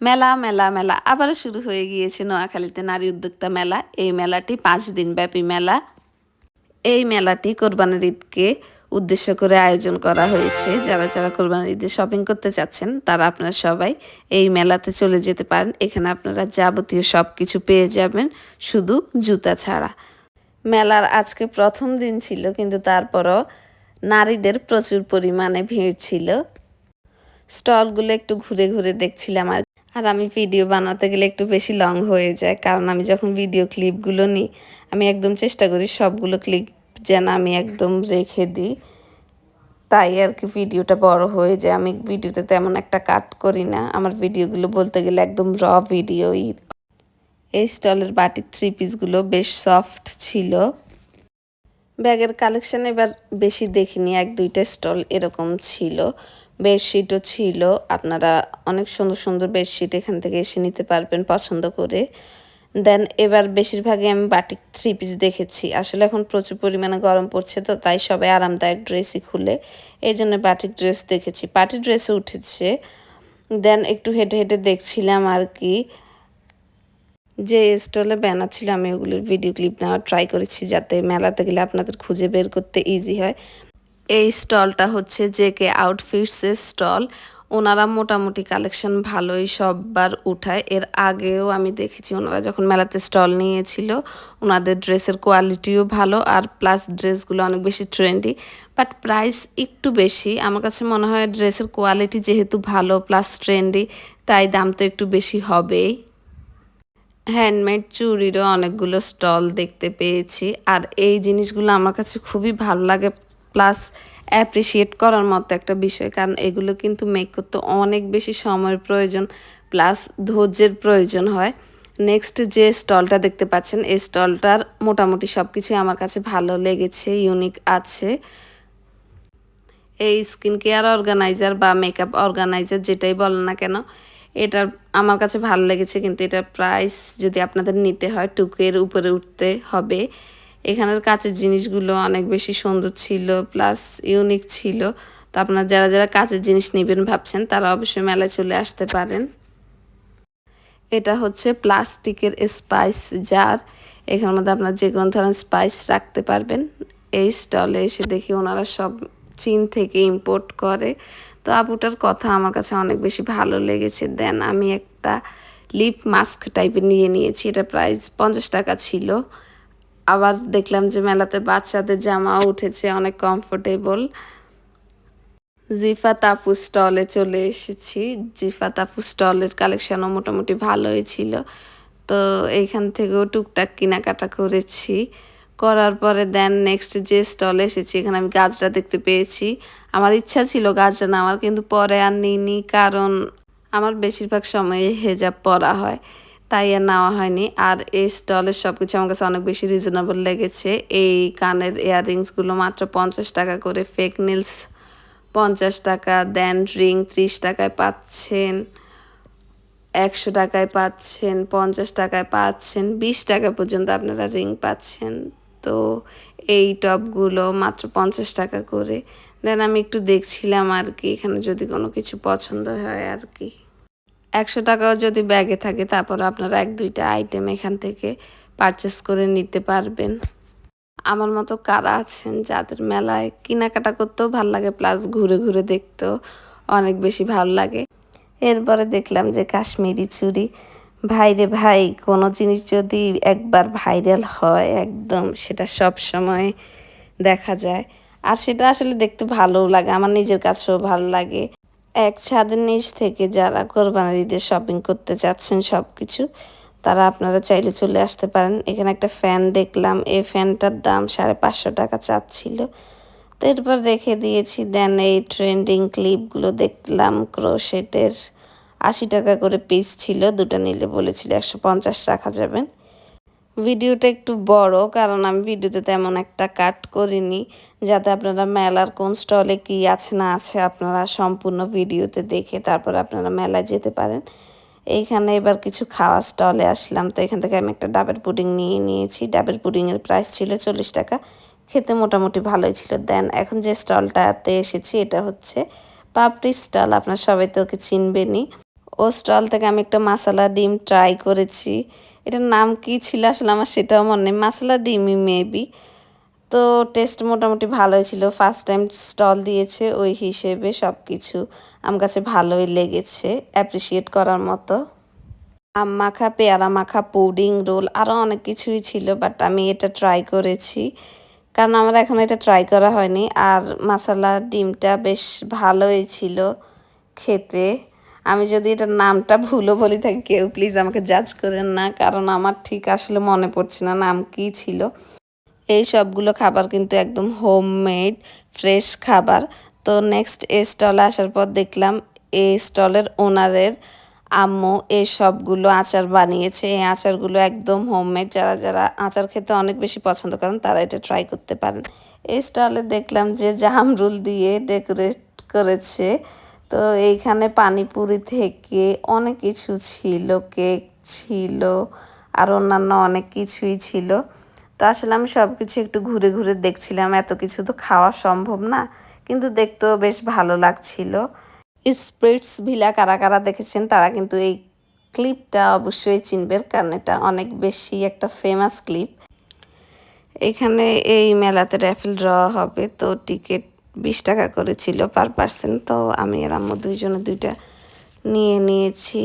মেলা মেলা মেলা আবারও শুরু হয়ে গিয়েছে নোয়াখালীতে নারী উদ্যোক্তা মেলা। এই মেলাটি 5 দিন ব্যাপী মেলা। এই মেলাটি কোরবানির ঈদকে উদ্দেশ্য করে আয়োজন করা হয়েছে। যারা যারা কোরবানির ঈদে শপিং করতে চাচ্ছেন তারা আপনারা সবাই এই মেলাতে চলে যেতে পারেন। এখানে আপনারা যাবতীয় সব কিছু পেয়ে যাবেন, শুধু জুতা ছাড়া। মেলার আজকে প্রথম দিন ছিল, কিন্তু তারপরও নারীদের প্রচুর পরিমাণে ভিড় ছিল। স্টলগুলো একটু ঘুরে ঘুরে দেখছিলাম। আর আমি ভিডিও বানাতে গেলে একটু বেশি লং হয়ে যায়, কারণ আমি যখন ভিডিও ক্লিপগুলো নিই আমি একদম চেষ্টা করি সবগুলো ক্লিপ যেন আমি একদম রেখে দিই। তাই আর কি ভিডিওটা বড় হয়ে যায়। আমি ভিডিওতে তেমন একটা কাট করি না। আমার ভিডিওগুলো বলতে গেলে একদম র ভিডিওই। এই স্টলের বাটিক 3 পিসগুলো বেশ সফট ছিল। ব্যাগের কালেকশন এবার বেশি দেখিনি, 1-2টা স্টল এরকম ছিল। বেডশিটও ছিল, আপনারা অনেক সুন্দর সুন্দর বেডশিট এখান থেকে এসে নিতে পারবেন পছন্দ করে। দেন এবার বেশিরভাগই আমি বাটিক 3 পিস দেখেছি। আসলে এখন প্রচুর পরিমাণে গরম পড়ছে, তো তাই সবাই আরামদায়ক ড্রেসই খুলে, এই জন্য বাটিক ড্রেস দেখেছি। পার্টি ড্রেসও উঠেছে। দেন একটু হেঁটে হেঁটে দেখছিলাম আর কি। যে স্টলে ব্যানার ছিল আমি ওগুলোর ভিডিও ক্লিপ নেওয়ার ট্রাই করেছি, যাতে মেলাতে গেলে আপনাদের খুঁজে বের করতে ইজি হয়। এই স্টলটা হচ্ছে জেকে আউটফিটসের স্টল। ওনারা মোটামুটি কালেকশন ভালোই সববার উঠায়। এর আগেও আমি দেখেছি ওনারা যখন মেলাতে স্টল নিয়েছিল, ওনাদের ড্রেসের কোয়ালিটিও ভালো, আর প্লাস ড্রেসগুলো অনেক বেশি ট্রেন্ডি। বাট প্রাইস একটু বেশি। আমার কাছে মনে হয় ড্রেসের কোয়ালিটি যেহেতু ভালো প্লাস ট্রেন্ডি, তাই দাম তো একটু বেশি হবেই। হ্যান্ডমেড চুড়িরও অনেকগুলো স্টল দেখতে পেয়েছি, আর এই জিনিসগুলো আমার কাছে খুবই ভালো লাগে, প্লাস অ্যাপ্রিসিয়েট করার মতো একটা বিষয়। কারণ এগুলো কিন্তু মেক করতে অনেক বেশি সময়ের প্রয়োজন, প্লাস ধৈর্যের প্রয়োজন হয়। নেক্সট যে স্টলটা দেখতে পাচ্ছেন, এই স্টলটার মোটামুটি সব কিছুই আমার কাছে ভালো লেগেছে, ইউনিক আছে। এই স্কিন কেয়ার অর্গানাইজার বা মেকআপ অর্গানাইজার যেটাই বলেন না কেন, এটা আমার কাছে ভালো লেগেছে। কিন্তু এটার প্রাইস যদি আপনাদের নিতে হয় 2K এর উপরে উঠতে হবে। এখানের কাচের জিনিসগুলো অনেক বেশি সুন্দর ছিল, প্লাস ইউনিক ছিল। তো আপনারা যারা যারা কাচের জিনিস নেবেন ভাবছেন, তারা অবশ্যই মেলায় চলে আসতে পারেন। এটা হচ্ছে প্লাস্টিকের স্পাইস জার। এখানের মধ্যে আপনার যে কোনো ধরনের স্পাইস রাখতে পারবেন। এই স্টলে এসে দেখি ওনারা সব চীন থেকে ইম্পোর্ট করে। তো আপুটার কথা আমার কাছে অনেক বেশি ভালো লেগেছে। দেন আমি একটা লিপ মাস্ক টাইপের নিয়েছি। এটা প্রাইস 50 টাকা ছিল। আবার দেখলাম যে মেলাতে বাচ্চাদের জামাও উঠেছে, অনেক কমফোর্টেবল। জিফা তাপু স্টলে চলে এসেছি। জিফা তাপু স্টলের কালেকশনও মোটামুটি ভালোই ছিল। তো এইখান থেকেও টুকটাক কেনাকাটা করেছি। করার পরে দেন নেক্সট যে স্টলে এসেছি, এখানে আমি গাজরা দেখতে পেয়েছি। আমার ইচ্ছা ছিল গাজরা নেওয়ার, কিন্তু পরে আর নিইনি, কারণ আমার বেশিরভাগ সময়ে হেজাব পরা হয়, তাই আর নেওয়া হয়নি। আর এই স্টলের সব কিছু আমার কাছে অনেক বেশি রিজনেবল লেগেছে। এই কানের ইয়াররিংসগুলো মাত্র 50 টাকা করে, ফেক নিলস 50 টাকা, দেন রিং 30 টাকায় পাচ্ছেন, 100 টাকায় পাচ্ছেন, 50 টাকায় পাচ্ছেন, 20 টাকা পর্যন্ত আপনারা রিং পাচ্ছেন। তো এই টপগুলো মাত্র 50 টাকা করে। দেন আমি একটু দেখছিলাম আর কি, এখানে যদি কোনো কিছু পছন্দ হয় আর কি। 100 টাকাও যদি ব্যাগে থাকে, তারপর আপনারা 1-2টা আইটেম এখান থেকে পারচেস করে নিতে পারবেন। আমার মতো কারা আছেন যাদের মেলায় কেনাকাটা করতেও ভালো লাগে, প্লাস ঘুরে ঘুরে দেখতেও অনেক বেশি ভালো লাগে। এরপরে দেখলাম যে কাশ্মীরি চুড়ি। ভাই রে ভাই, কোনো জিনিস যদি একবার ভাইরাল হয় একদম, সেটা সব সময় দেখা যায়। আর সেটা আসলে দেখতে ভালোও লাগে, আমার নিজের কাছেও ভালো লাগে। এক ছাদের নিচ থেকে যারা কোরবানির ঈদে শপিং করতে চাচ্ছেন সব কিছু, তারা আপনারা চাইলে চলে আসতে পারেন। এখানে একটা ফ্যান দেখলাম, এই ফ্যানটার দাম 550 টাকা চাচ্ছিল। তো এরপর রেখে দিয়েছি। দেন এই ট্রেন্ডিং ক্লিপগুলো দেখলাম, ক্রোশেটের 80 টাকা করে পিস ছিল, দুটো নিলে বলেছিল 150 রাখা যাবেন। ভিডিওটা একটু বড়, কারণ আমি ভিডিওতে তেমন একটা কাট করিনি, যাতে আপনারা মেলার কোন স্টলে কি আছে না আছে আপনারা সম্পূর্ণ ভিডিওতে দেখে তারপর আপনারা মেলায় যেতে পারেন। এইখানে এবার কিছু খাওয়া স্টলে আসলাম। তো এখান থেকে আমি একটা ডাবের পুডিং নিয়েছি। ডাবের পুডিংয়ের প্রাইস ছিল 40 টাকা। খেতে মোটামুটি ভালোই ছিল। দেন এখন যে স্টলটাতে এসেছি, এটা হচ্ছে পাপড়ি স্টল। আপনার সবাই তো ওকে চিনবেনই। ও স্টল থেকে আমি একটা মাসালা ডিম ট্রাই করেছি। এটার নাম কি ছিল আসলে আমার সেটাও মনে নেই, মাসালা ডিমই মেবি। তো টেস্ট মোটামুটি ভালোই ছিল, ফার্স্ট টাইম স্টল দিয়েছে ওই হিসেবে সব কিছু আমার কাছে ভালোই লেগেছে, অ্যাপ্রিসিয়েট করার মতো। আম মাখা, পেয়ারা মাখা, পুডিং, রোল আরও অনেক কিছুই ছিল, বাট আমি এটা ট্রাই করেছি কারণ আমার এখন এটা ট্রাই করা হয়নি। আর মাসালা ডিমটা বেশ ভালোই ছিল খেতে। আমি যদি এটার নামটা ভুলও বলি থাকি কেউ প্লিজ আমাকে জাজ করেন না, কারণ আমার ঠিক আসলে মনে পড়ছে না নাম কী ছিল। এই সবগুলো খাবার কিন্তু একদম হোমমেড ফ্রেশ খাবার। তো নেক্সট এই স্টলে আসার পর দেখলাম এই স্টলের ওনারের আম্মু এই সবগুলো আচার বানিয়েছে। এই আচারগুলো একদম হোমমেড, যারা যারা আচার খেতে অনেক বেশি পছন্দ করেন তারা এটা ট্রাই করতে পারেন। এই স্টলে দেখলাম যে জামরুল দিয়ে ডেকোরেট করেছে। তো এইখানে পানিপুরি থেকে অনেক কিছু ছিল, কেক ছিল আর অন্যান্য অনেক কিছুই ছিল। তো আসলে আমি সব কিছু একটু ঘুরে ঘুরে দেখছিলাম, এত কিছু তো খাওয়া সম্ভব না, কিন্তু দেখতেও বেশ ভালো লাগছিল। স্পিরিটস ভিলা কারা কারা দেখেছেন তারা কিন্তু এই ক্লিপটা অবশ্যই চিনবেন, কারণ এটা অনেক বেশি একটা ফেমাস ক্লিপ। এখানে এই মেলাতে র্যাফেল ড্র হবে, তো টিকিট 20 টাকা করে ছিল পার পার্সন। তো আমি আর আম্মু দুইজনে দুইটা নিয়ে নিয়েছি।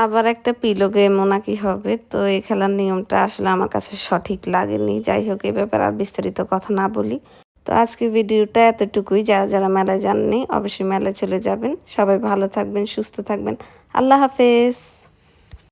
আবার একটা পিলো গেমও নাকি হবে, তো এই খেলার নিয়মটা আসলে আমার কাছে সঠিক লাগেনি। যাই হোক, এ ব্যাপারে আর বিস্তারিত কথা না বলি। তো আজকের ভিডিওটা এতটুকুই। যারা যারা মেলায় যাননি অবশ্যই মেলায় চলে যাবেন। সবাই ভালো থাকবেন, সুস্থ থাকবেন। আল্লাহ হাফেজ।